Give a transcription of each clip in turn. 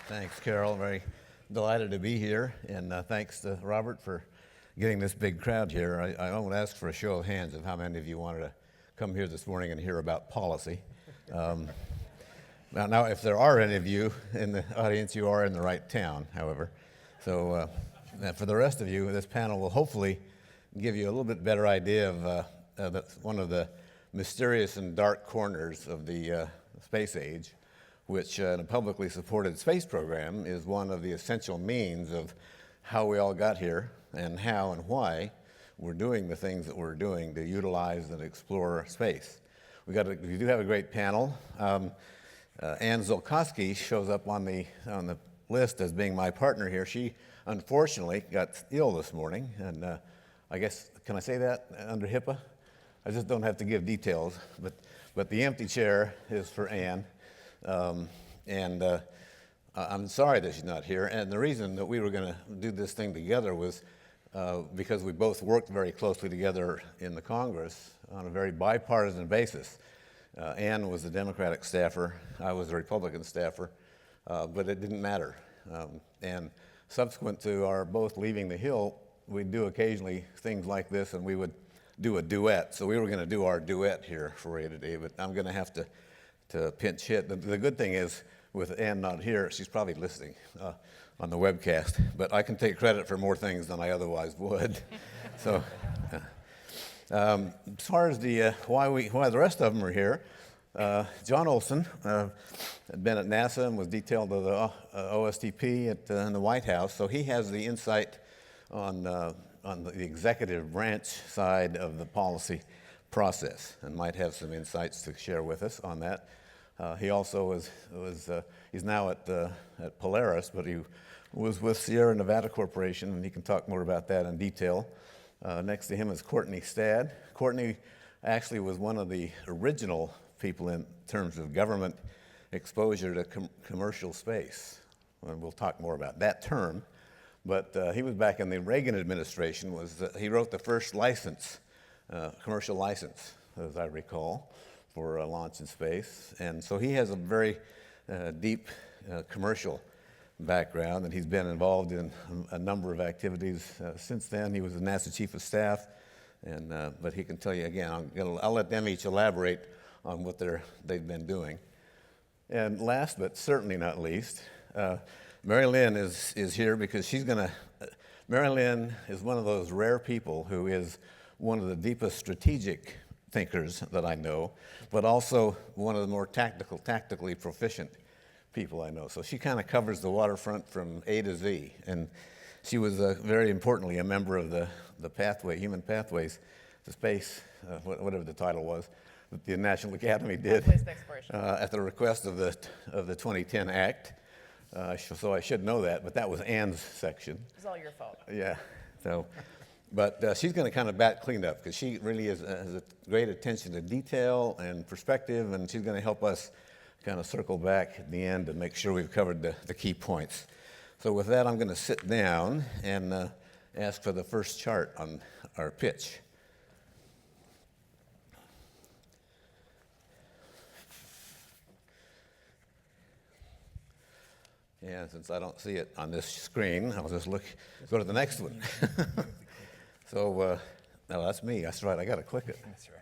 Thanks, Carol. Very delighted to be here, and thanks to Robert for getting this big crowd here. I won't ask for a show of hands of how many of you wanted to come here this morning and hear about policy. Now, if there are any of you in the audience, you are in the right town, however. So for the rest of you, this panel will hopefully give you a little bit better idea of one of the mysterious and dark corners of the space age, which in a publicly supported space program is one of the essential means of how we all got here and how and why we're doing the things that we're doing to utilize and explore space. We do have a great panel. Ann Zolkowski shows up on the list as being my partner here. She unfortunately got ill this morning, and I guess, can I say that under HIPAA? I just don't have to give details, but the empty chair is for Ann. I'm sorry that she's not here, and the reason that we were going to do this thing together was because we both worked very closely together in the Congress on a very bipartisan basis. Ann was the Democratic staffer, I was a Republican staffer, but it didn't matter. And subsequent to our both leaving the Hill, we'd do occasionally things like this, and we would do a duet. So we were going to do our duet here for you today, but I'm going to have to pinch hit. The good thing is, with Ann not here, she's probably listening on the webcast, but I can take credit for more things than I otherwise would. So, as far as why the rest of them are here, John Olson had been at NASA and was detailed to the OSTP in the White House, so he has the insight on the executive branch side of the policy process and might have some insights to share with us on that. He also he's now at Polaris, but he was with Sierra Nevada Corporation, and he can talk more about that in detail. Next to him is Courtney Stadd. Courtney actually was one of the original people in terms of government exposure to commercial space. And we'll talk more about that term. But he was back in the Reagan administration. He wrote the first commercial license, as I recall, for launch in space. And so he has a very deep commercial background, and he's been involved in a number of activities since then. He was the NASA Chief of Staff, but he can tell you again. I'll let them each elaborate on what they've been doing. And last, but certainly not least, Mary Lynne is here because Mary Lynne is one of those rare people who is one of the deepest strategic thinkers that I know, but also one of the more tactically proficient people I know. So she kind of covers the waterfront from A to Z, and she was very importantly a member of the Human Pathways to Space, whatever the title was, that the National Academy did at the request of the 2010 Act. So I should know that, but that was Ann's section. It's all your fault. Yeah. So, but she's going to kind of bat clean up because she really has a great attention to detail and perspective, and she's going to help us kind of circle back at the end to make sure we've covered the key points. So with that, I'm going to sit down and ask for the first chart on our pitch. Yeah, since I don't see it on this screen, I'll just go to the next one. So, no, that's me. That's right. I got to click it. That's right.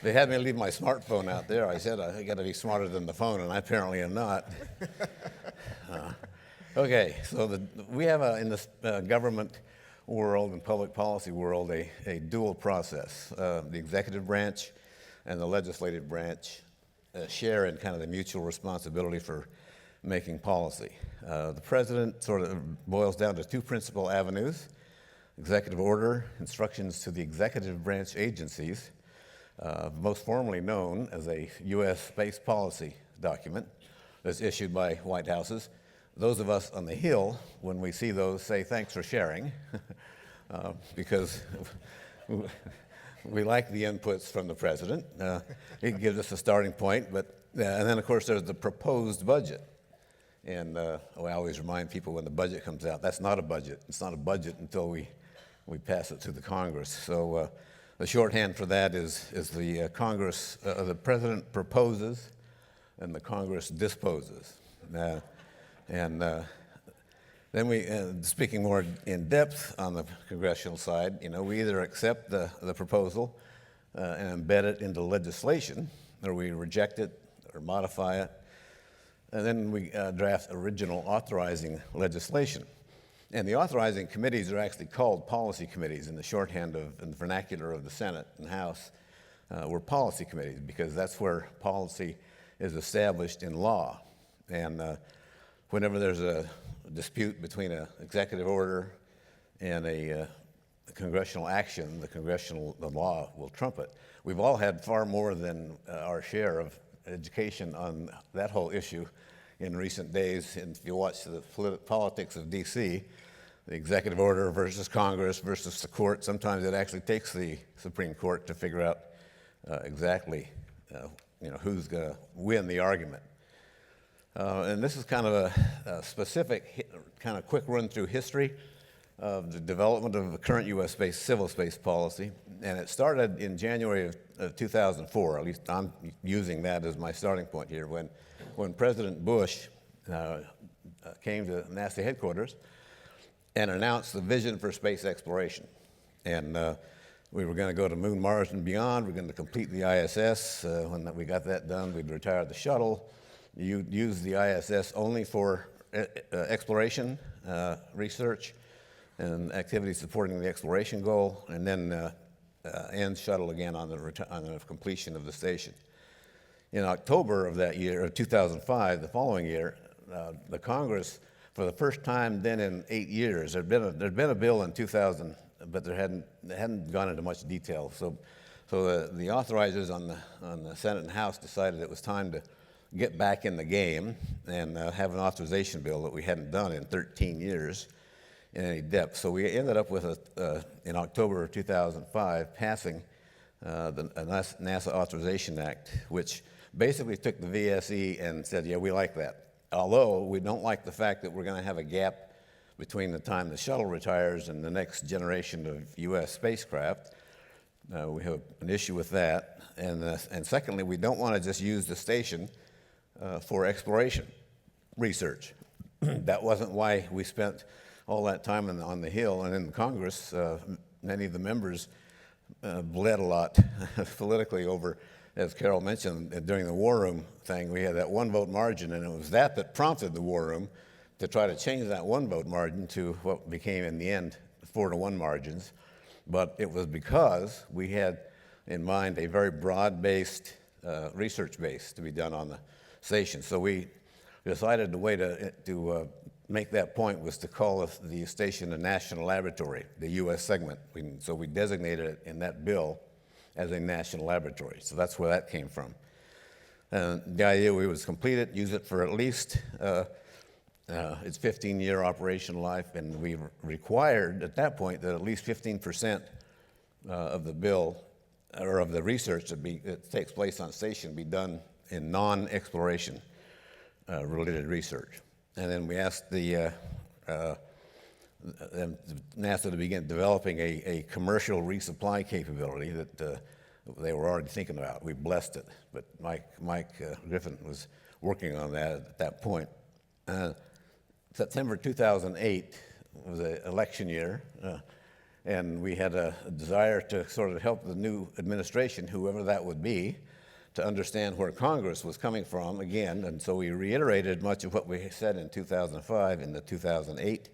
They had me leave my smartphone out there. I said I got to be smarter than the phone, and I apparently am not. Okay, so we have in this government world and public policy world a dual process. The executive branch and the legislative branch share in kind of the mutual responsibility for making policy. The president sort of boils down to two principal avenues: executive order, instructions to the executive branch agencies, most formally known as a U.S. space policy document that's issued by White Houses. Those of us on the Hill, when we see those, say thanks for sharing, because we like the inputs from the president. It gives us a starting point, and then of course there's the proposed budget. And I always remind people when the budget comes out, that's not a budget. It's not a budget until we pass it to the Congress. So the shorthand for that is the Congress, the president proposes, and the Congress disposes. Then we, speaking more in depth on the congressional side, we either accept the proposal and embed it into legislation, or we reject it or modify it, and then we draft original authorizing legislation. And the authorizing committees are actually called policy committees in the shorthand in the vernacular of the Senate and House. We're policy committees because that's where policy is established in law. And whenever there's a dispute between an executive order and a congressional action, the law will trump it. We've all had far more than our share of education on that whole issue in recent days. And if you watch the politics of D.C., the executive order versus Congress versus the court, sometimes it actually takes the Supreme Court to figure out exactly who's going to win the argument. And this is kind of a specific, kind of quick run through history of the development of the current U.S.-based civil space policy. And it started in January of 2004, at least I'm using that as my starting point here, when President Bush came to NASA headquarters and announced the vision for space exploration. And we were going to go to Moon, Mars, and beyond. We're going to complete the ISS. When we got that done, we'd retire the shuttle. You use the ISS only for exploration, research, and activities supporting the exploration goal, and then end shuttle again on the completion of the station. In October of that year, of 2005, the following year, the Congress, for the first time then in 8 years, there'd been a bill in 2000, but it hadn't gone into much detail. So the authorizers on the Senate and House decided it was time to get back in the game and have an authorization bill that we hadn't done in 13 years in any depth. So we ended up with, in October of 2005, passing the NASA Authorization Act, which basically took the VSE and said, yeah, we like that. Although we don't like the fact that we're going to have a gap between the time the shuttle retires and the next generation of U.S. spacecraft. We have an issue with that. And secondly, we don't want to just use the station for exploration research. That wasn't why we spent all that time on the Hill. And in Congress, many of the members bled a lot politically over, as Carol mentioned, during the War Room thing, we had that one-vote margin, and it was that prompted the War Room to try to change that one-vote margin to what became, in the end, 4-to-1 margins. But it was because we had in mind a very broad-based research base to be done on the station. So we decided the way to make that point was to call the station a national laboratory, the U.S. segment. So we designated it in that bill as a national laboratory. So that's where that came from. And the idea was complete it, use it for at least its 15-year operational life, and we required at that point that at least 15% of the bill, or of the research that takes place on station, be done in non-exploration related research. And then we asked NASA to begin developing a commercial resupply capability that they were already thinking about. We blessed it, but Mike Griffin was working on that at that point. September 2008 was an election year, and we had a desire to sort of help the new administration, whoever that would be, to understand where Congress was coming from again, and so we reiterated much of what we said in 2005 in the 2008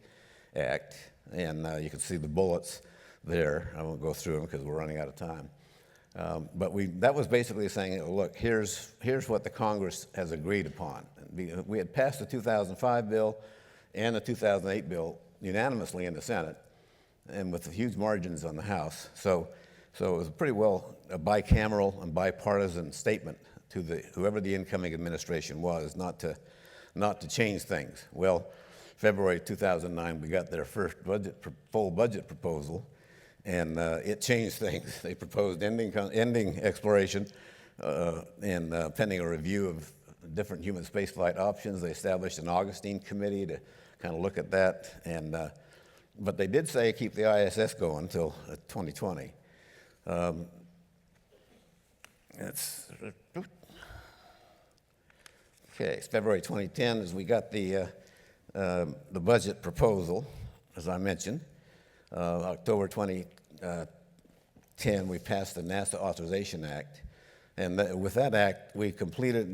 Act, and you can see the bullets there. I won't go through them because we're running out of time. But that was basically saying, look, here's what the Congress has agreed upon. We had passed the 2005 bill and the 2008 bill unanimously in the Senate, and with huge margins on the House. So it was pretty well a bicameral and bipartisan statement to whoever the incoming administration was, not to change things. Well, February 2009, we got their first full budget proposal, and it changed things. They proposed ending exploration and pending a review of different human spaceflight options. They established an Augustine committee to kind of look at that, but they did say keep the ISS going until 2020. Okay, it's February 2010 as we got the budget proposal, as I mentioned. October 2010, we passed the NASA Authorization Act. And with that act, we completed,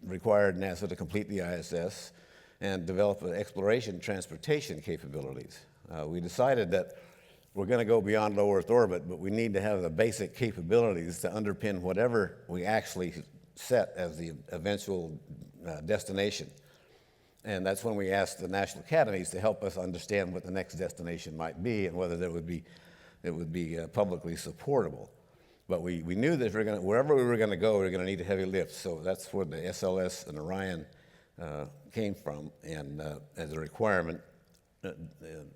required NASA to complete the ISS and develop exploration transportation capabilities. We decided that we're going to go beyond low Earth orbit, but we need to have the basic capabilities to underpin whatever we actually set as the eventual destination. And that's when we asked the national academies to help us understand what the next destination might be and whether it would be publicly supportable. But we knew that wherever we were going to go, we were going to need a heavy lift. So that's where the SLS and Orion came from, and as a requirement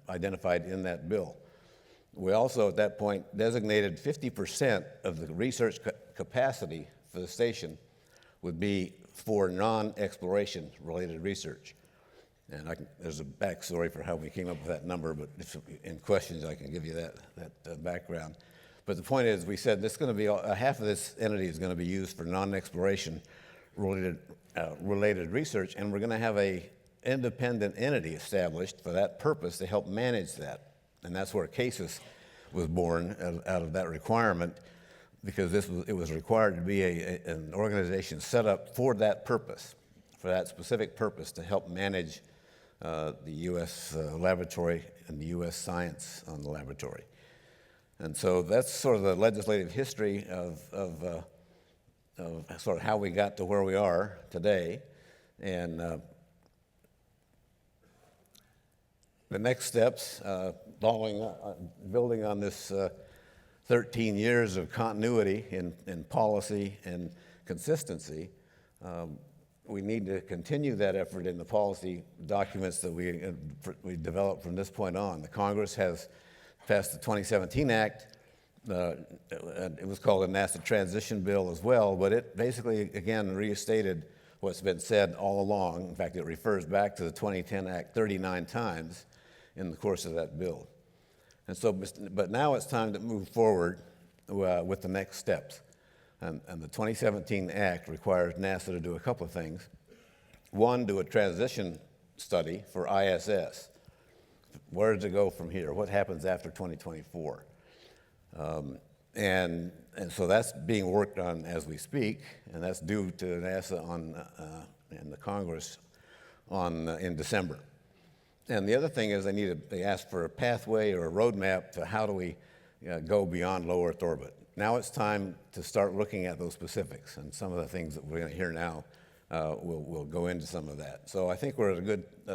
identified in that bill. We also, at that point, designated 50% of the research capacity for the station would be for non-exploration related research. And there's a backstory for how we came up with that number, but if in questions I can give you that background. But the point is, we said this is going to be half of this entity is going to be used for non-exploration related research, and we're going to have a independent entity established for that purpose to help manage that. And that's where CASIS was born out of that requirement, because it was required to be an organization set up for that purpose, for that specific purpose, to help manage the U.S. laboratory and the U.S. science on the laboratory. And so that's sort of the legislative history of sort of how we got to where we are today. And the next steps, building on this 13 years of continuity in policy and consistency, we need to continue that effort in the policy documents that we develop from this point on. The Congress has passed the 2017 Act. It was called the NASA Transition Bill as well, but it basically, again, restated what's been said all along. In fact, it refers back to the 2010 Act 39 times in the course of that bill. And so, but now it's time to move forward with the next steps. And the 2017 Act requires NASA to do a couple of things. One, do a transition study for ISS. Where does it go from here? What happens after 2024? And so that's being worked on as we speak, and that's due to NASA and the Congress in December. And the other thing is they ask for a pathway or a roadmap to how do we go beyond low Earth orbit. Now it's time to start looking at those specifics, and some of the things that we're going to hear now will go into some of that. So I think we're at a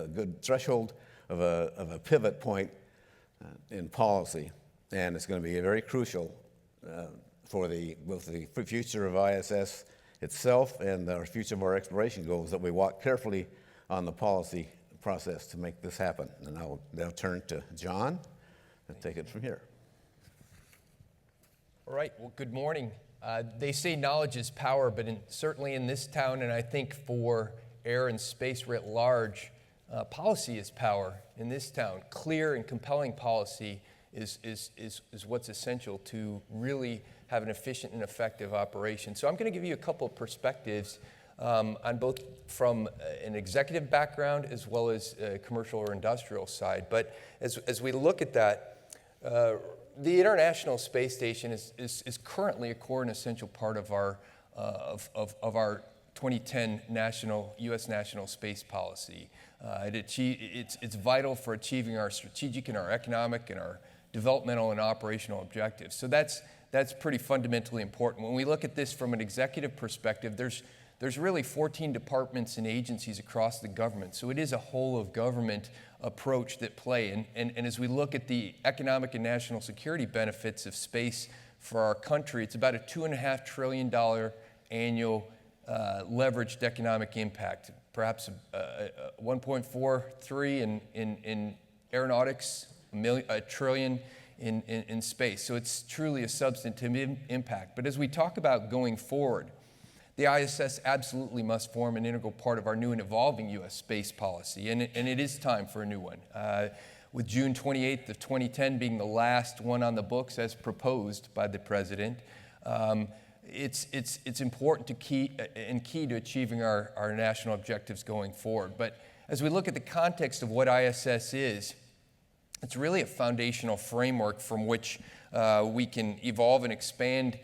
good threshold of a pivot point in policy, and it's going to be very crucial for both the future of ISS itself and the future of our exploration goals that we walk carefully on the policy process to make this happen. And I'll now turn to John and take it from here. All right, well, good morning. They say knowledge is power, but certainly in this town, and I think for air and space writ large, policy is power in this town. Clear and compelling policy is what's essential to really have an efficient and effective operation. So I'm going to give you a couple of perspectives on both from an executive background as well as a commercial or industrial side. But as we look at that, the International Space Station is currently a core and essential part of our 2010 U.S. national space policy. It's vital for achieving our strategic and our economic and our developmental and operational objectives. So that's pretty fundamentally important. When we look at this from an executive perspective, there's really 14 departments and agencies across the government. So it is a whole of government approach that play. And as we look at the economic and national security benefits of space for our country, it's about a $2.5 trillion annual leveraged economic impact, perhaps 1.43 in aeronautics, $1 trillion in space. So it's truly a substantive impact. But as we talk about going forward, the ISS absolutely must form an integral part of our new and evolving U.S. space policy, and it is time for a new one. With June 28th of 2010 being the last one on the books as proposed by the President, it's important to key to achieving our national objectives going forward. But as we look at the context of what ISS is, it's really a foundational framework from which we can evolve and expand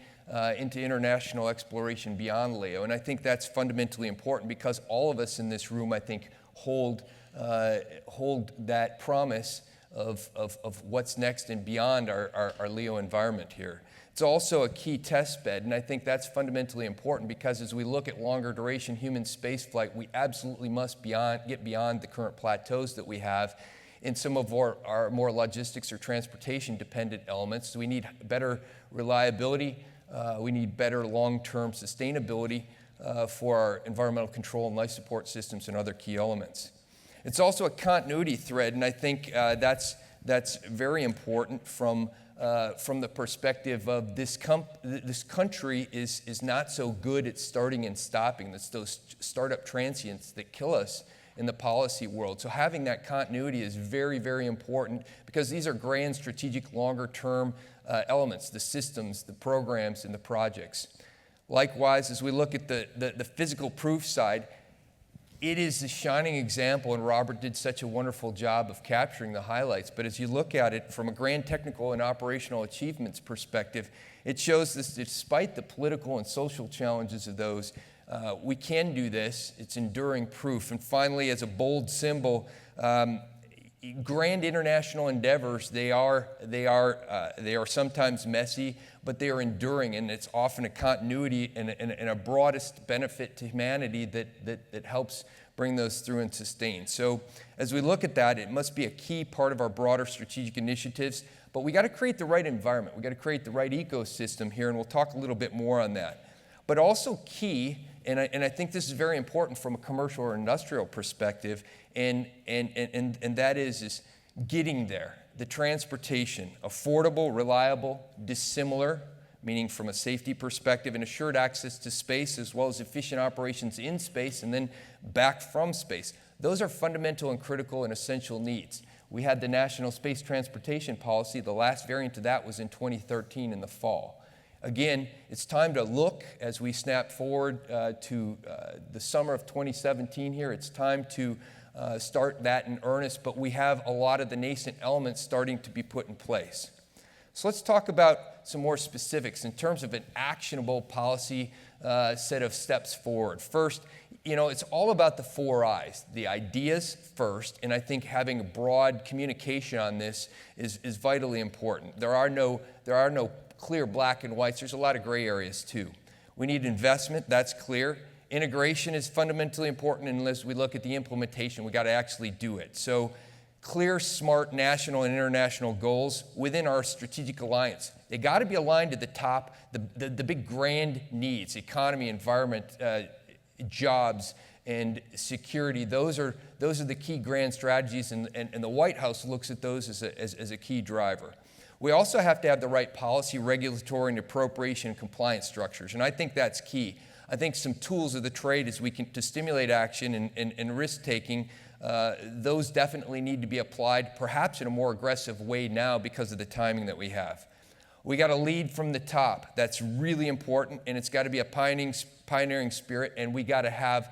into international exploration beyond LEO. And I think that's fundamentally important because all of us in this room, I think, hold that promise of what's next and beyond our LEO environment here. It's also a key test bed, and I think that's fundamentally important because as we look at longer duration human spaceflight, we absolutely must get beyond the current plateaus that we have in some of our more logistics or transportation dependent elements. So we need better reliability, we need better long-term sustainability for our environmental control and life support systems and other key elements. It's also a continuity thread, and I think that's very important from the perspective of this country is not so good at starting and stopping. It's those startup transients that kill us in the policy world. So having that continuity is very, very important because these are grand strategic longer-term elements, the systems, the programs, and the projects. Likewise, as we look at the physical proof side, it is the shining example, and Robert did such a wonderful job of capturing the highlights, but as you look at it from a grand technical and operational achievements perspective, it shows this despite the political and social challenges of those, we can do this. It's enduring proof. And finally, as a bold symbol, grand international endeavors, they are sometimes messy, but they are enduring, and it's often a continuity and a broadest benefit to humanity that helps bring those through and sustain. So as we look at that, it must be a key part of our broader strategic initiatives, but we got to create the right environment. We got to create the right ecosystem here, and we'll talk a little bit more on that. But also key, and I think this is very important from a commercial or industrial perspective, and that is getting there. The transportation, affordable, reliable, dissimilar, meaning from a safety perspective, and assured access to space, as well as efficient operations in space and then back from space. Those are fundamental and critical and essential needs. We had the National Space Transportation Policy. The last variant of that was in 2013 in the fall. Again, it's time to look as we snap forward to the summer of 2017 here. It's time to start that in earnest, but we have a lot of the nascent elements starting to be put in place. So let's talk about some more specifics in terms of an actionable policy set of steps forward. First, it's all about the 4 I's, the ideas first, and I think having a broad communication on this is vitally important. There are no clear black and whites. There's a lot of gray areas too. We need investment, that's clear. Integration is fundamentally important, and as we look at the implementation, we got to actually do it. So clear, smart national and international goals within our strategic alliance. They got to be aligned to the top, the big grand needs, economy, environment, jobs, and security. Those are the key grand strategies, and the White House looks at those as a key driver. We also have to have the right policy, regulatory, and appropriation and compliance structures, and I think that's key. I think some tools of the trade to stimulate action and risk-taking, those definitely need to be applied, perhaps in a more aggressive way now because of the timing that we have. We got to lead from the top. That's really important, and it's got to be a pioneering spirit, and we got to have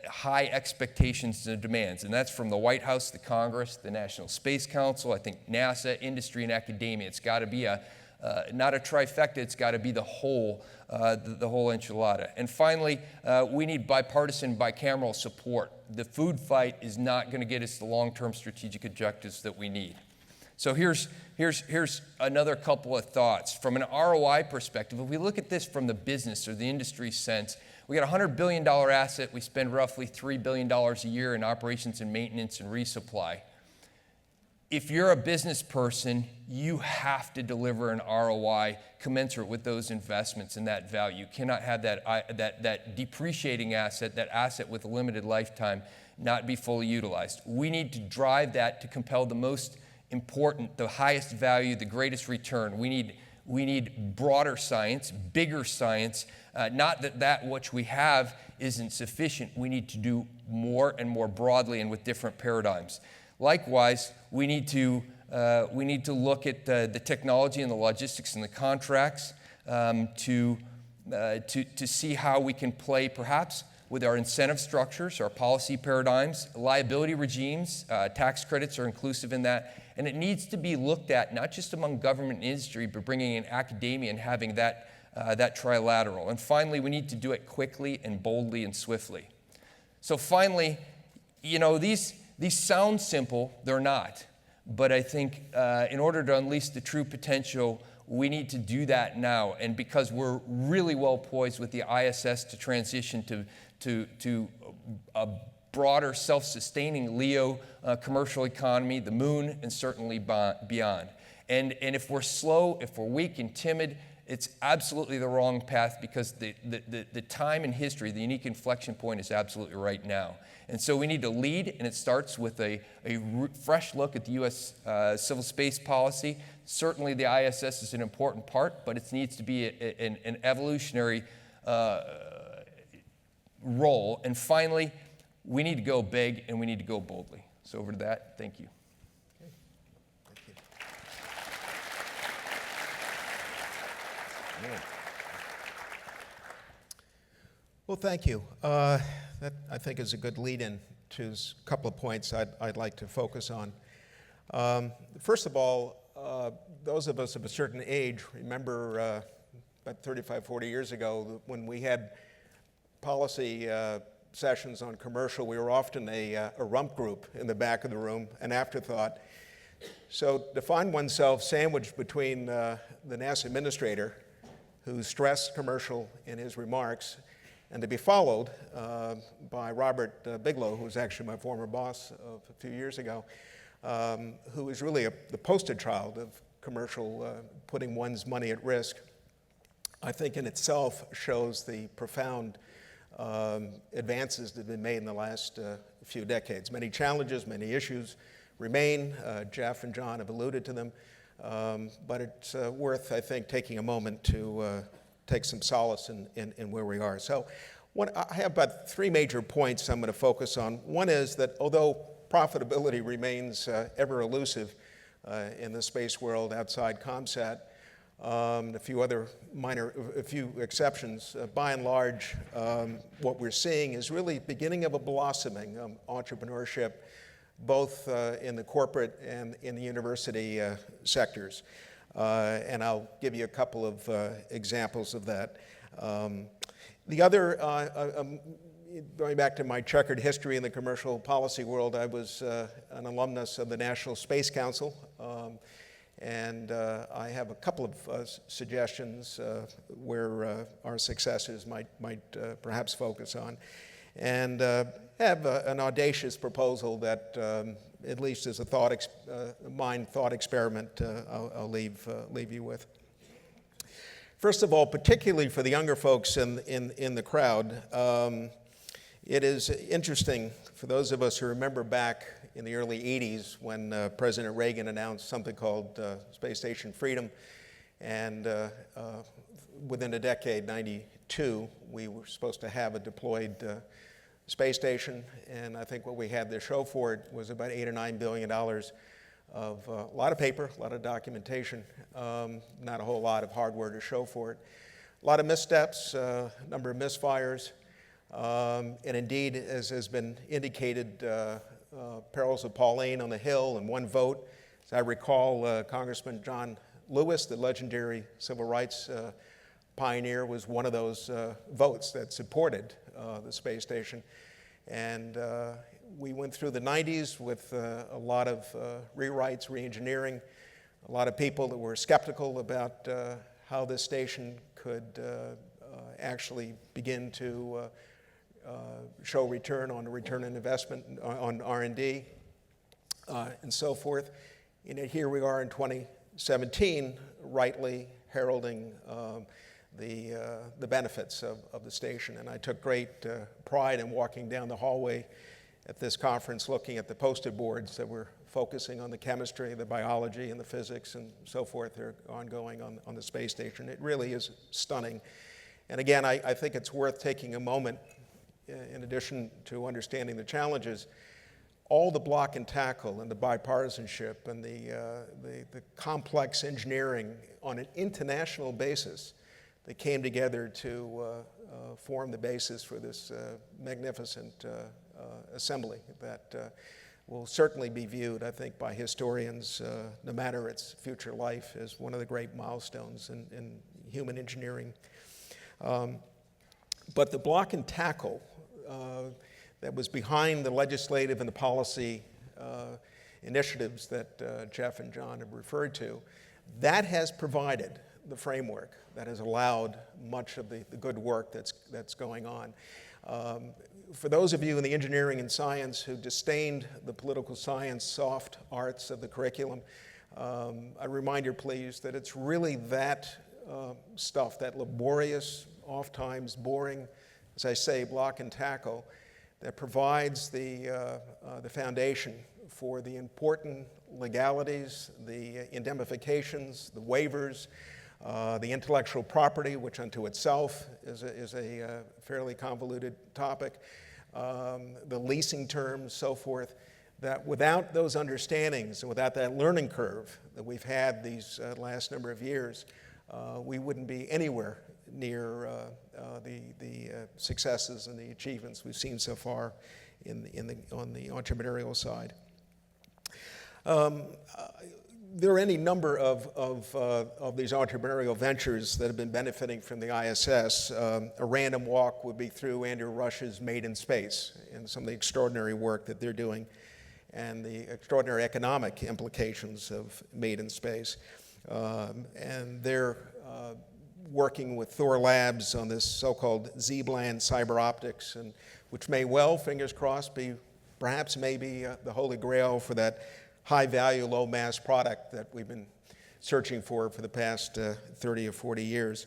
high expectations and demands, and that's from the White House, the Congress, the National Space Council, I think NASA, industry, and academia. It's got to be not a trifecta, it's got to be the whole enchilada. And finally, we need bipartisan, bicameral support. The food fight is not going to get us the long-term strategic objectives that we need. So here's another couple of thoughts. From an ROI perspective, if we look at this from the business or the industry sense, we got a $100 billion asset. We spend roughly $3 billion a year in operations and maintenance and resupply. If you're a business person, you have to deliver an ROI commensurate with those investments and that value. You cannot have that depreciating asset, that asset with a limited lifetime, not be fully utilized. We need to drive that to compel the most important, the highest value, the greatest return. We need broader science, bigger science. Not that which we have isn't sufficient. We need to do more and more broadly and with different paradigms. Likewise, we need to look at the technology and the logistics and the contracts to to see how we can play perhaps with our incentive structures, our policy paradigms, liability regimes. Tax credits are inclusive in that. And it needs to be looked at not just among government and industry, but bringing in academia and having that trilateral. And finally, we need to do it quickly and boldly and swiftly. So finally, these sound simple, they're not. But I think in order to unleash the true potential, we need to do that now. And because we're really well poised with the ISS to transition to a broader self-sustaining LEO commercial economy, the moon, and certainly beyond. And if we're slow, if we're weak and timid, it's absolutely the wrong path, because the time in history, the unique inflection point is absolutely right now. And so we need to lead, and it starts with a fresh look at the U.S. Civil space policy. Certainly the ISS is an important part, but it needs to be an evolutionary role. And finally, we need to go big and we need to go boldly. So over to that. Thank you. Well, thank you. That, I think, is a good lead-in to a couple of points I'd like to focus on. First of all, those of us of a certain age remember about 35, 40 years ago when we had policy sessions on commercial, we were often a rump group in the back of the room, an afterthought. So to find oneself sandwiched between the NASA administrator, who stressed commercial in his remarks, and to be followed by Robert Bigelow, who was actually my former boss of a few years ago, who is really the poster child of commercial putting one's money at risk, I think in itself shows the profound advances that have been made in the last few decades. Many challenges, many issues remain. Jeff and John have alluded to them, but it's worth, I think, taking a moment to take some solace in where we are. So I have about three major points I'm going to focus on. One is that although profitability remains ever elusive in the space world outside ComSat, a few exceptions, by and large, what we're seeing is really beginning of a blossoming entrepreneurship, both in the corporate and in the university sectors. And I'll give you a couple of examples of that. The other, going back to my checkered history in the commercial policy world, I was an alumnus of the National Space Council, and I have a couple of suggestions where our successors might perhaps focus on, and have an audacious proposal that, at least as a thought experiment, I'll leave you with. First of all, particularly for the younger folks in the crowd, it is interesting for those of us who remember back in the early 80s when President Reagan announced something called Space Station Freedom, and within a decade, 92, we were supposed to have a deployed space station, and I think what we had to show for it was about $8 or $9 billion of a lot of paper, a lot of documentation, not a whole lot of hardware to show for it. A lot of missteps, a number of misfires, and indeed, as has been indicated, perils of Pauline on the Hill and one vote. As I recall, Congressman John Lewis, the legendary civil rights pioneer, was one of those votes that supported the space station. And we went through the 90s with a lot of rewrites, re-engineering, a lot of people that were skeptical about how this station could actually begin to show return on investment, on R&D, and so forth. And here we are in 2017, rightly heralding the benefits of the station. And I took great pride in walking down the hallway at this conference looking at the poster boards that were focusing on the chemistry, the biology, and the physics, and so forth that are ongoing on the space station. It really is stunning. And again, I think it's worth taking a moment, in addition to understanding the challenges, all the block and tackle and the bipartisanship and the complex engineering on an international basis that came together to form the basis for this magnificent assembly that will certainly be viewed, I think, by historians, no matter its future life, as one of the great milestones in human engineering. But the block and tackle that was behind the legislative and the policy initiatives that Jeff and John have referred to, that has provided the framework that has allowed much of the good work that's going on. For those of you in the engineering and science who disdained the political science, soft arts of the curriculum, I remind you, please, that it's really that stuff, that laborious, oftentimes boring, as I say, block and tackle, that provides the foundation for the important legalities, the indemnifications, the waivers, the intellectual property, which unto itself is a fairly convoluted topic, the leasing terms, so forth, that without those understandings and without that learning curve that we've had these last number of years, we wouldn't be anywhere near the successes and the achievements we've seen so far on the entrepreneurial side. There are any number of these entrepreneurial ventures that have been benefiting from the ISS. A random walk would be through Andrew Rush's Made in Space and some of the extraordinary work that they're doing and the extraordinary economic implications of Made in Space. And they're working with Thor Labs on this so-called Z-band cyber optics, and which may well, fingers crossed, be perhaps maybe the holy grail for that high-value, low-mass product that we've been searching for the past 30 or 40 years.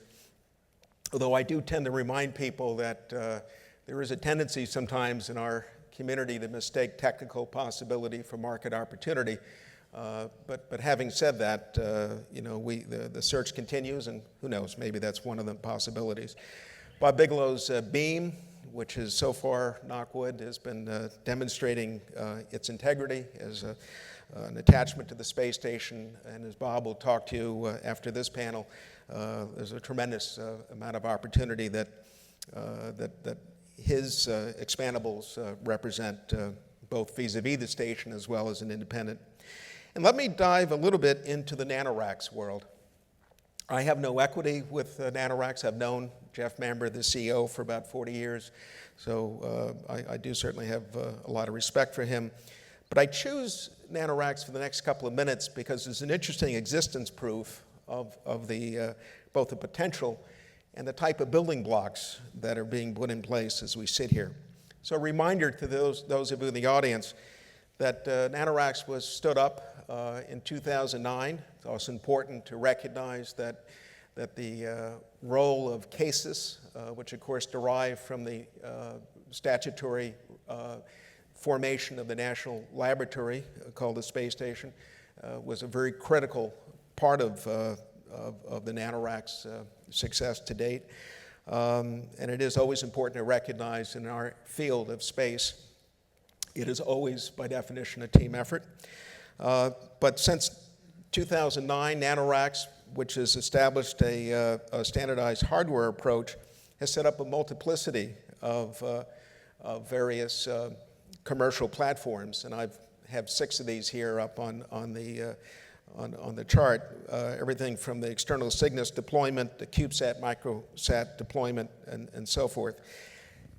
Although I do tend to remind people that there is a tendency sometimes in our community to mistake technical possibility for market opportunity. But having said that, the search continues, and who knows, maybe that's one of the possibilities. Bob Bigelow's Beam, which is so far, knock wood, has been demonstrating its integrity as an attachment to the space station. And as Bob will talk to you after this panel, there's a tremendous amount of opportunity that his expandables represent, both vis-a-vis the station as well as an independent. And let me dive a little bit into the nanoracks world. I have no equity with nanoracks. I've known Jeff Mamber, the CEO, for about 40 years, so I do certainly have a lot of respect for him. But I choose nanoracks for the next couple of minutes because it's an interesting existence proof of the both the potential and the type of building blocks that are being put in place as we sit here. So a reminder to those of you in the audience that nanoracks was stood up in 2009. It's also important to recognize that the role of CASIS, which of course derived from the statutory formation of the National Laboratory called the Space Station, was a very critical part of the nanoracks' success to date. And it is always important to recognize in our field of space, it is always, by definition, a team effort. But since 2009, nanoracks, which has established a standardized hardware approach, has set up a multiplicity of various commercial platforms, and I have 6 of these here up on the chart. Everything from the external Cygnus deployment, the CubeSat, microsat deployment, and so forth.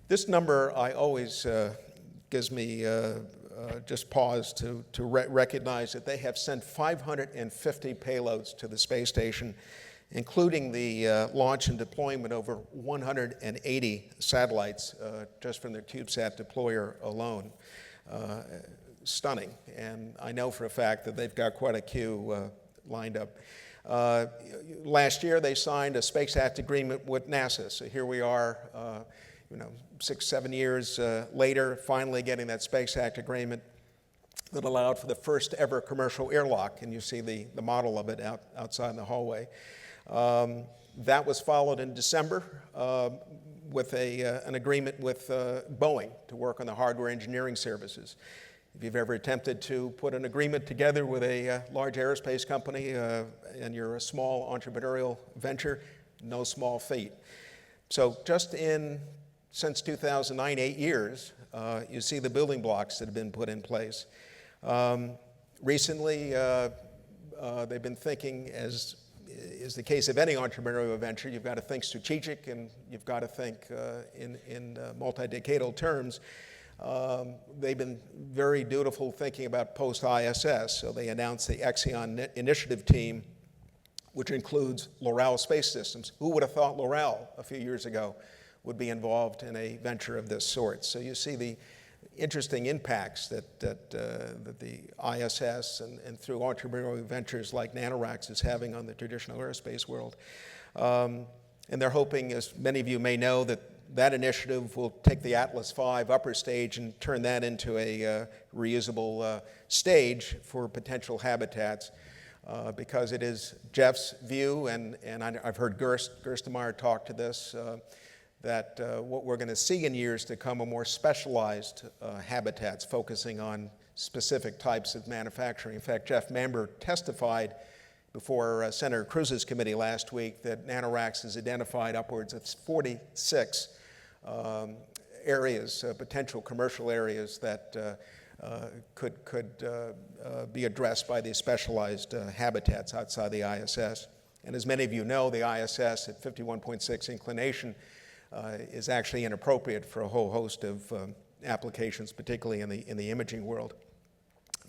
This number I always gives me just pause to recognize that they have sent 550 payloads to the space station, including the launch and deployment over 180 satellites just from their CubeSat deployer alone. Stunning. And I know for a fact that they've got quite a queue lined up. Last year, they signed a Space Act agreement with NASA. So here we are, 6, 7 years later, finally getting that Space Act agreement that allowed for the first ever commercial airlock. And you see the model of it outside in the hallway. That was followed in December with an agreement with Boeing to work on the hardware engineering services. If you've ever attempted to put an agreement together with a large aerospace company and you're a small entrepreneurial venture, no small feat. So just since 2009, 8 years, you see the building blocks that have been put in place. Recently, they've been thinking, as is the case of any entrepreneurial venture, you've got to think strategic and you've got to think in multi-decadal terms. They've been very dutiful thinking about post-ISS, so they announced the Exxon Initiative Team, which includes Loral Space Systems. Who would have thought Loral a few years ago would be involved in a venture of this sort? So you see the interesting impacts that the ISS and through entrepreneurial ventures like NanoRacks is having on the traditional aerospace world. And they're hoping, as many of you may know, that initiative will take the Atlas V upper stage and turn that into a reusable stage for potential habitats. Because it is Jeff's view, and I've heard Dittmar talk to this, that what we're going to see in years to come are more specialized habitats focusing on specific types of manufacturing. In fact, Jeff Mamber testified before Senator Cruz's committee last week that NanoRacks has identified upwards of 46 areas, potential commercial areas that could be addressed by these specialized habitats outside the ISS. And as many of you know, the ISS at 51.6 inclination is actually inappropriate for a whole host of applications, particularly in the imaging world.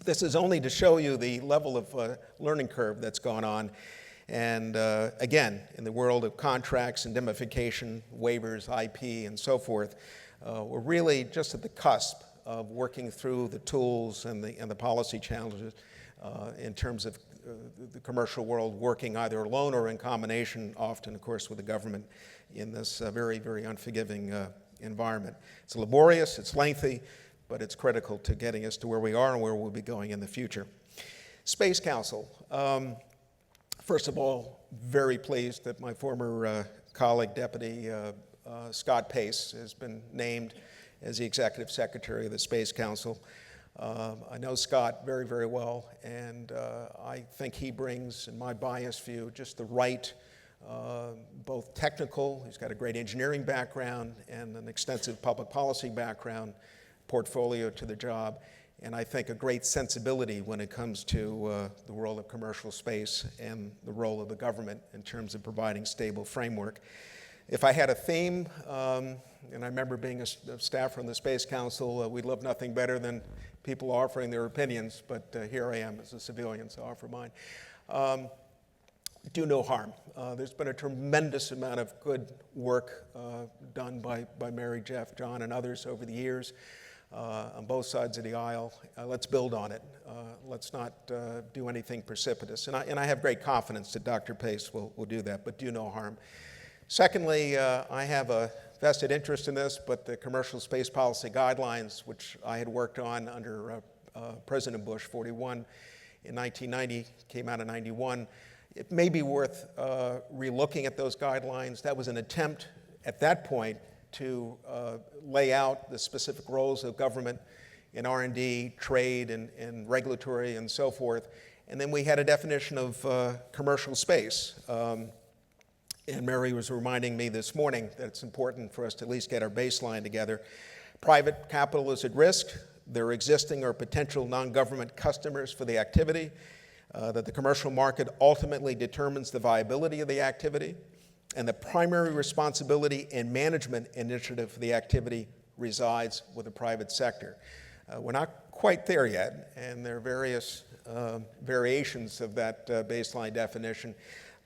This is only to show you the level of learning curve that's gone on. And again, in the world of contracts, indemnification, waivers, IP, and so forth, we're really just at the cusp of working through the tools and the policy challenges in terms of the commercial world working either alone or in combination, often, of course, with the government in this very, very unforgiving environment. It's laborious, it's lengthy, but it's critical to getting us to where we are and where we'll be going in the future. Space Council. First of all, very pleased that my former colleague, Deputy Scott Pace, has been named as the Executive Secretary of the Space Council. I know Scott very, very well, and I think he brings, in my biased view, just the right, both technical, he's got a great engineering background and an extensive public policy background, portfolio to the job, and I think a great sensibility when it comes to the world of commercial space and the role of the government in terms of providing stable framework. If I had a theme, and I remember being a staffer on the Space Council, we'd love nothing better than people offering their opinions, but here I am as a civilian, so I offer mine. Do no harm. There's been a tremendous amount of good work done by Mary, Jeff, John, and others over the years on both sides of the aisle. Let's build on it. Let's not do anything precipitous. And I have great confidence that Dr. Pace will do that, but do no harm. Secondly, I have a vested interest in this, but the commercial space policy guidelines, which I had worked on under President Bush 41 in 1990, came out in 91, it may be worth relooking at those guidelines. That was an attempt at that point to lay out the specific roles of government in R&D, trade, and regulatory, and so forth. And then we had a definition of commercial space. And Mary was reminding me this morning that it's important for us to at least get our baseline together. Private capital is at risk. There are existing or potential non-government customers for the activity, that the commercial market ultimately determines the viability of the activity, and the primary responsibility and management initiative for the activity resides with the private sector. We're not quite there yet, and there are various variations of that baseline definition,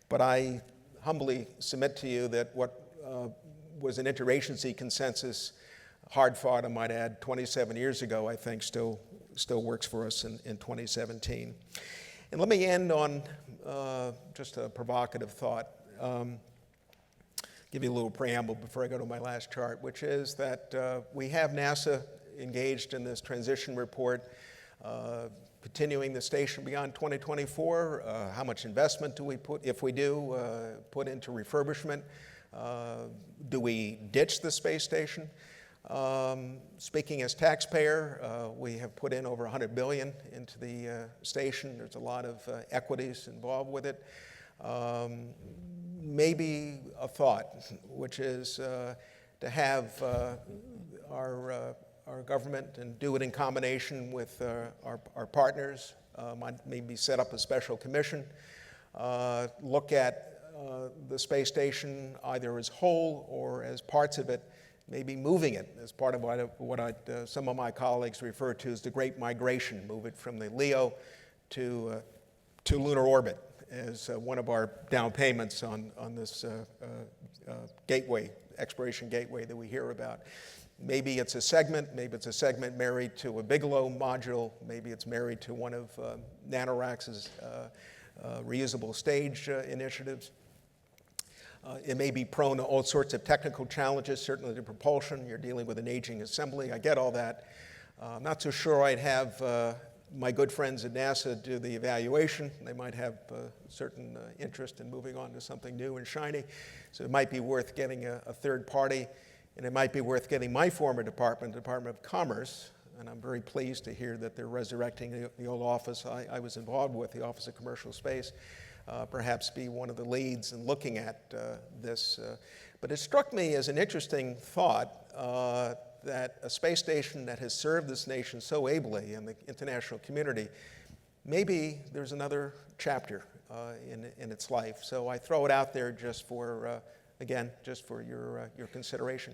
but I humbly submit to you that what was an interagency consensus, hard fought, I might add, 27 years ago, I think still works for us in 2017. And let me end on just a provocative thought. Give you a little preamble before I go to my last chart, which is that we have NASA engaged in this transition report, continuing the station beyond 2024. How much investment do we put, if we do, put into refurbishment? Do we ditch the space station? Speaking as taxpayer, we have put in over $100 billion into the station. There's a lot of equities involved with it. maybe a thought, which is to have our government and do it in combination with our partners, maybe set up a special commission, look at the space station either as whole or as parts of it, maybe moving it as part of what some of my colleagues refer to as the Great Migration, move it from the LEO to lunar orbit as one of our down payments on this gateway, exploration gateway that we hear about. Maybe it's a segment married to a Bigelow module, maybe it's married to one of NanoRax's reusable stage initiatives. It may be prone to all sorts of technical challenges, certainly the propulsion. You're dealing with an aging assembly. I get all that. I'm not so sure I'd have my good friends at NASA do the evaluation. They might have certain interest in moving on to something new and shiny. So it might be worth getting a third party, and it might be worth getting my former department, the Department of Commerce, and I'm very pleased to hear that they're resurrecting the old office I was involved with, the Office of Commercial Space, perhaps be one of the leads in looking at this. But it struck me as an interesting thought that a space station that has served this nation so ably in the international community, maybe there's another chapter in its life. So I throw it out there just for, again, just for your consideration.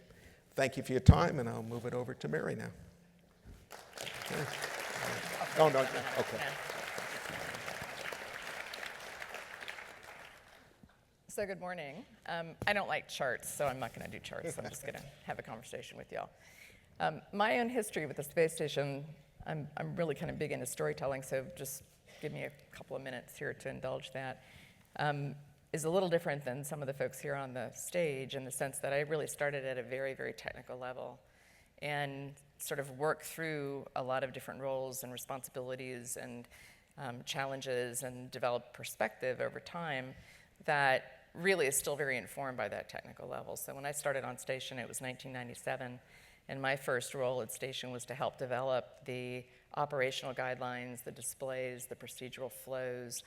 Thank you for your time, and I'll move it over to Mary now. Okay. Oh, no, okay. So good morning. I don't like charts, so I'm not going to do charts. I'm just going to have a conversation with y'all. My own history with the space station, I'm really kind of big into storytelling, so just give me a couple of minutes here to indulge that, is a little different than some of the folks here on the stage in the sense that I really started at a very, very technical level and sort of worked through a lot of different roles and responsibilities and challenges and developed perspective over time that really is still very informed by that technical level. So when I started on station, it was 1997, and my first role at station was to help develop the operational guidelines, the displays, the procedural flows,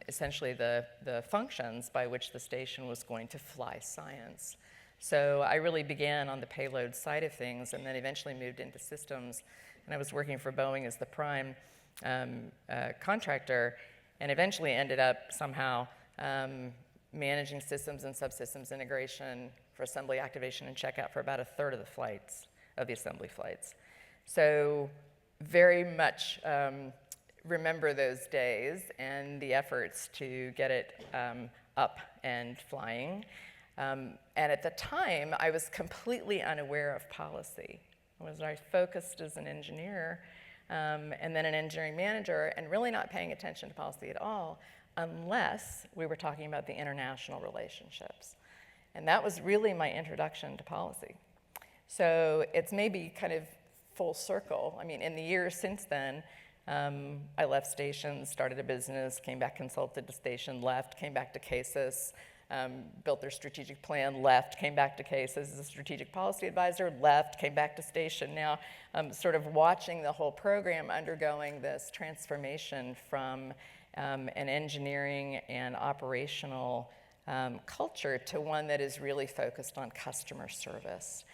essentially the functions by which the station was going to fly science. So I really began on the payload side of things and then eventually moved into systems, and I was working for Boeing as the prime contractor, and eventually ended up somehow managing systems and subsystems integration for assembly, activation, and checkout for about a third of the flights, of the assembly flights. So very much remember those days and the efforts to get it up and flying. And at the time, I was completely unaware of policy. I was very focused as an engineer and then an engineering manager, and really not paying attention to policy at all, unless we were talking about the international relationships. And that was really my introduction to policy. So it's maybe kind of full circle. I mean, in the years since then, I left station, started a business, came back, consulted to station, left, came back to CASIS, built their strategic plan, left, came back to CASIS as a strategic policy advisor, left, came back to station. Now I'm sort of watching the whole program undergoing this transformation from an engineering and operational culture to one that is really focused on customer service,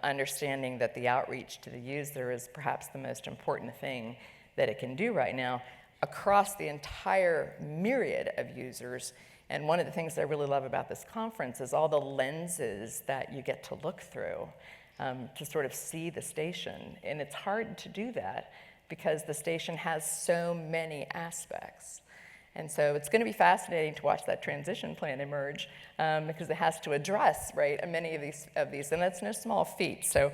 understanding that the outreach to the user is perhaps the most important thing that it can do right now across the entire myriad of users. And one of the things I really love about this conference is all the lenses that you get to look through to sort of see the station. And it's hard to do that because the station has so many aspects. And so it's going to be fascinating to watch that transition plan emerge because it has to address, right, many of these, and that's no small feat. So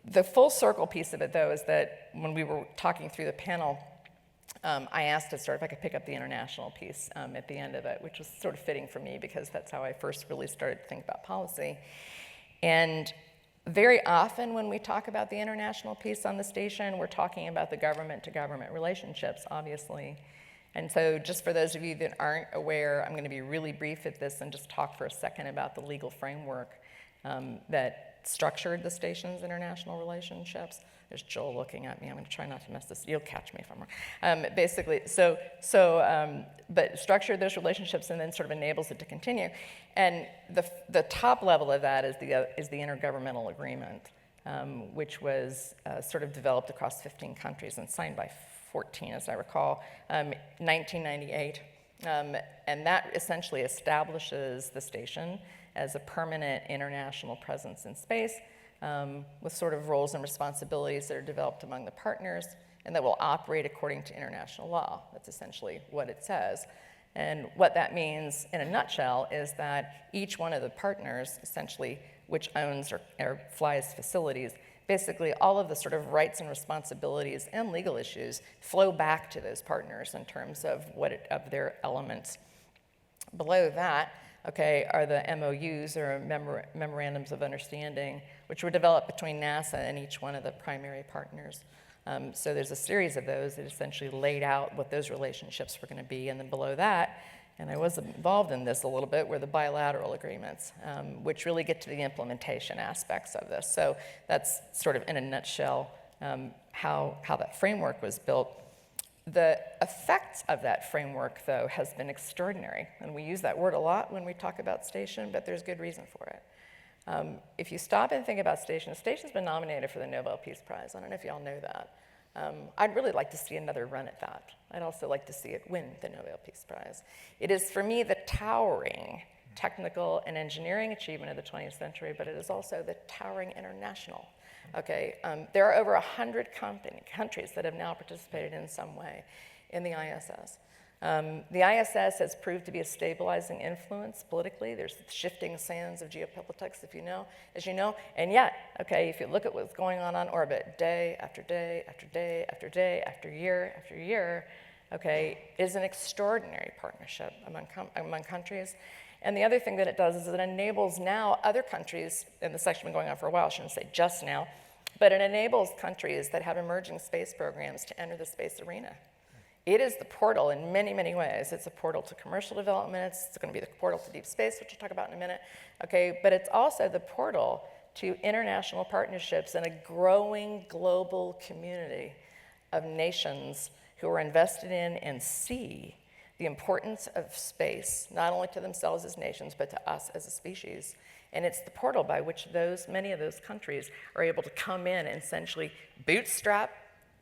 the full circle piece of it, though, is that when we were talking through the panel, I asked to start if I could pick up the international piece at the end of it, which was sort of fitting for me because that's how I first really started to think about policy. And very often when we talk about the international piece on the station, we're talking about the government-to-government relationships, obviously. And so just for those of you that aren't aware, I'm going to be really brief at this and just talk for a second about the legal framework that structured the station's international relationships. There's Joel looking at me. I'm going to try not to mess this. You'll catch me if I'm wrong. Basically, but structured those relationships and then sort of enables it to continue. And the top level of that is the intergovernmental agreement, which was sort of developed across 15 countries and signed by 14, as I recall, 1998. And that essentially establishes the station as a permanent international presence in space, with sort of roles and responsibilities that are developed among the partners and that will operate according to international law. That's essentially what it says. And what that means in a nutshell is that each one of the partners, essentially, which owns or flies facilities, basically all of the sort of rights and responsibilities and legal issues flow back to those partners in terms of of their elements. Below that, okay, are the MOUs, or memorandums of understanding, which were developed between NASA and each one of the primary partners. So there's a series of those that essentially laid out what those relationships were going to be. And then below that, and I was involved in this a little bit, were the bilateral agreements, which really get to the implementation aspects of this. So that's sort of in a nutshell how that framework was built. The effects of that framework, though, has been extraordinary. And we use that word a lot when we talk about station, but there's good reason for it. If you stop and think about station's been nominated for the Nobel Peace Prize. I don't know if y'all know that. I'd really like to see another run at that. I'd also like to see it win the Nobel Peace Prize. It is, for me, the towering technical and engineering achievement of the 20th century, but it is also the towering international. Okay, there are over 100 countries that have now participated in some way in the ISS. The ISS has proved to be a stabilizing influence politically. There's shifting sands of geopolitics, as you know, and yet, okay, if you look at what's going on orbit, day after day after day after day after year, okay, it is an extraordinary partnership among countries. And the other thing that it does is it enables now other countries, and this has actually been going on for a while, I shouldn't say just now, but it enables countries that have emerging space programs to enter the space arena. It is the portal in many, many ways. It's a portal to commercial development. It's going to be the portal to deep space, which we'll talk about in a minute. Okay, but it's also the portal to international partnerships and a growing global community of nations who are invested in and see the importance of space, not only to themselves as nations, but to us as a species. And it's the portal by which many of those countries are able to come in and essentially bootstrap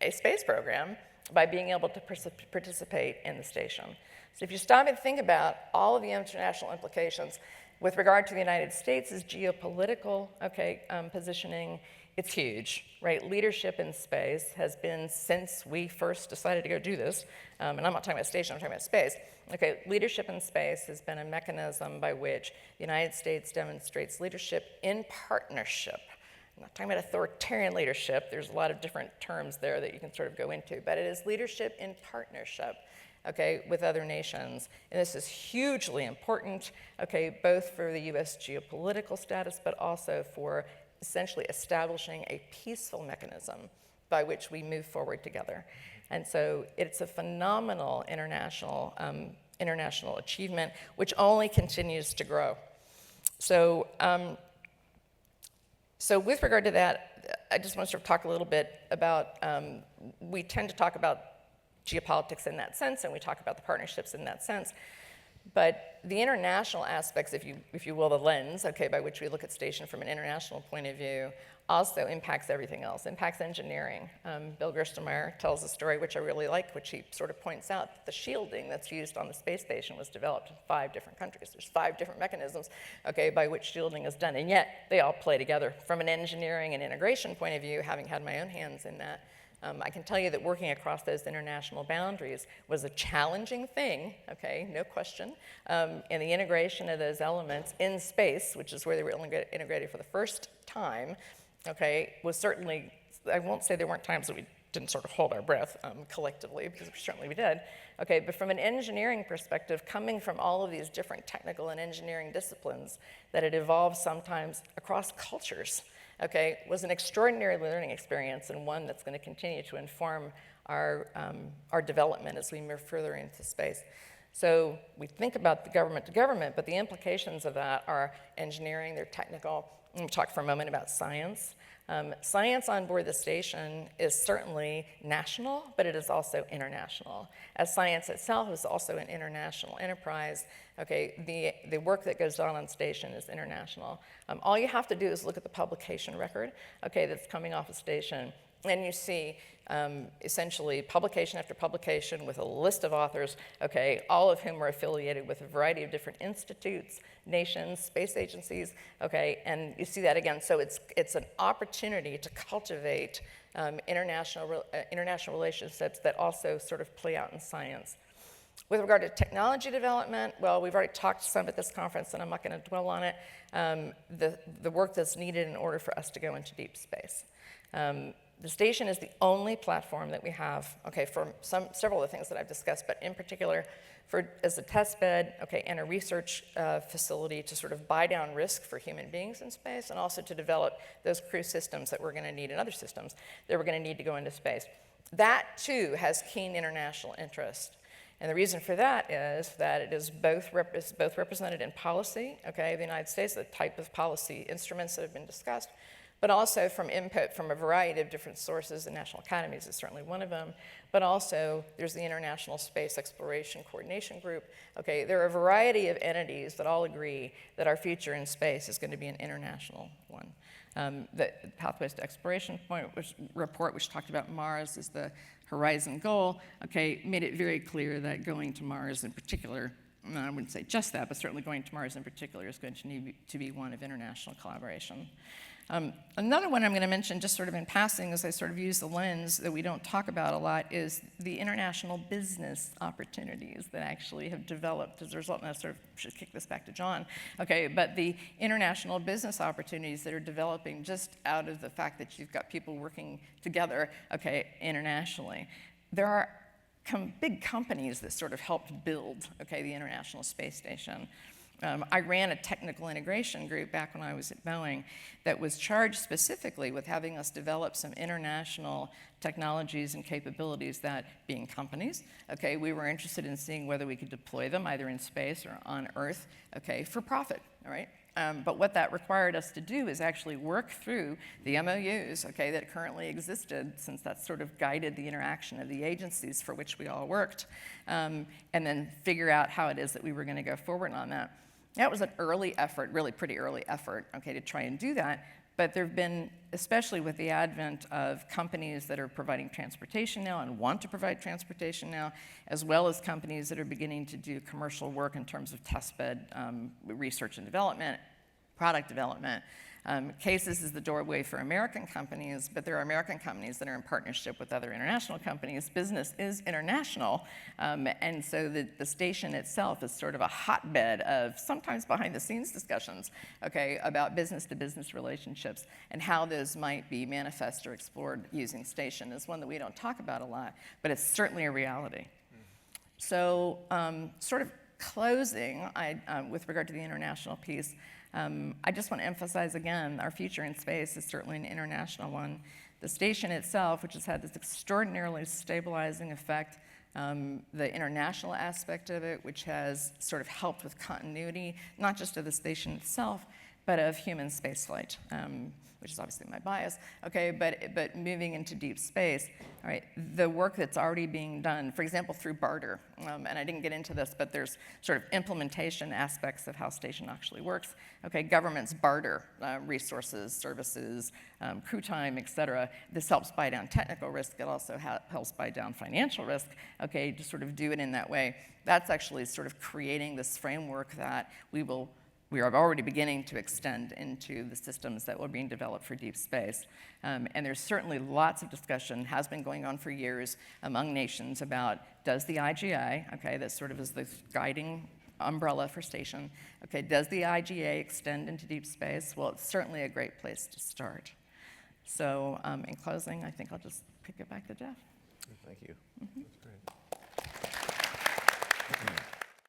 a space program by being able to participate in the station. So if you stop and think about all of the international implications with regard to the United States' geopolitical positioning, it's huge, right? Leadership in space has been, since we first decided to go do this, and I'm not talking about station, I'm talking about space. Okay, leadership in space has been a mechanism by which the United States demonstrates leadership in partnership. I'm not talking about authoritarian leadership. There's a lot of different terms there that you can sort of go into, but it is leadership in partnership, okay, with other nations. And this is hugely important, okay, both for the U.S. geopolitical status, but also for essentially establishing a peaceful mechanism by which we move forward together. And so it's a phenomenal international achievement, which only continues to grow. So with regard to that, I just want to sort of talk a little bit about, we tend to talk about geopolitics in that sense, and we talk about the partnerships in that sense. But the international aspects, if you will, the lens, okay, by which we look at station from an international point of view, also impacts everything else, impacts engineering. Bill Gerstenmaier tells a story which I really like, which he sort of points out that the shielding that's used on the space station was developed in 5 different countries. There's 5 different mechanisms, okay, by which shielding is done, and yet they all play together. From an engineering and integration point of view, having had my own hands in that, I can tell you that working across those international boundaries was a challenging thing, okay, no question, and the integration of those elements in space, which is where they were only integrated for the first time, okay, was certainly, I won't say there weren't times that we didn't sort of hold our breath collectively, because certainly we did, okay, but from an engineering perspective, coming from all of these different technical and engineering disciplines that had evolved sometimes across cultures, okay, was an extraordinary learning experience, and one that's going to continue to inform our development as we move further into space. So we think about the government to government, but the implications of that are engineering, they're technical. We'll talk for a moment about science. Science on board the station is certainly national, but it is also international. As science itself is also an international enterprise, okay, the work that goes on station is international. All you have to do is look at the publication record, okay, that's coming off a station, and you see essentially publication after publication with a list of authors, okay, all of whom are affiliated with a variety of different institutes, nations, space agencies, okay, and you see that again. So it's an opportunity to cultivate international relationships that also sort of play out in science. With regard to technology development, well, we've already talked some at this conference, and I'm not going to dwell on it, the work that's needed in order for us to go into deep space. The station is the only platform that we have, okay, for several of the things that I've discussed, but in particular as a test bed, okay, and a research facility to sort of buy down risk for human beings in space, and also to develop those crew systems that we're going to need and other systems that we're going to need to go into space. That, too, has keen international interest. And the reason for that is that it is both represented in policy, okay, of the United States, the type of policy instruments that have been discussed, but also from input from a variety of different sources. The National Academies is certainly one of them, but also there's the International Space Exploration Coordination Group. Okay, there are a variety of entities that all agree that our future in space is going to be an international one. The Pathways to Exploration report, which talked about Mars as the horizon goal, okay, made it very clear that going to Mars in particular, I wouldn't say just that, but certainly going to Mars in particular is going to need to be one of international collaboration. Another one I'm going to mention just sort of in passing as I sort of use the lens that we don't talk about a lot is the international business opportunities that actually have developed as a result, and I sort of should kick this back to John, okay, but the international business opportunities that are developing just out of the fact that you've got people working together, okay, internationally. There are big companies that sort of helped build, okay, the International Space Station. I ran a technical integration group back when I was at Boeing that was charged specifically with having us develop some international technologies and capabilities that, being companies, okay, we were interested in seeing whether we could deploy them either in space or on Earth, okay, for profit, all right? But what that required us to do is actually work through the MOUs, okay, that currently existed, since that sort of guided the interaction of the agencies for which we all worked, and then figure out how it is that we were going to go forward on that. That was an early effort, really pretty early effort, okay, to try and do that. But there have been, especially with the advent of companies that are providing transportation now and want to provide transportation now, as well as companies that are beginning to do commercial work in terms of testbed research and development, product development. CASES is the doorway for American companies, but there are American companies that are in partnership with other international companies. Business is international, and so the station itself is sort of a hotbed of sometimes behind-the-scenes discussions, okay, about business-to-business relationships and how those might be manifest or explored using station is one that we don't talk about a lot, but it's certainly a reality. So sort of closing with regard to the international piece, I just want to emphasize again, our future in space is certainly an international one. The station itself, which has had this extraordinarily stabilizing effect, the international aspect of it, which has sort of helped with continuity, not just of the station itself, but of human spaceflight, which is obviously my bias, okay, but moving into deep space, all right, the work that's already being done, for example, through barter, and I didn't get into this, but there's sort of implementation aspects of how station actually works, okay, governments barter resources, services, crew time, et cetera. This helps buy down technical risk, it also helps buy down financial risk, okay, to sort of do it in that way. That's actually sort of creating this framework that we are already beginning to extend into the systems that were being developed for deep space. And there's certainly lots of discussion, has been going on for years among nations about does the IGA, okay, that sort of is the guiding umbrella for station, okay, does the IGA extend into deep space? Well, it's certainly a great place to start. So in closing, I think I'll just pick it back to Jeff. Thank you. That's great.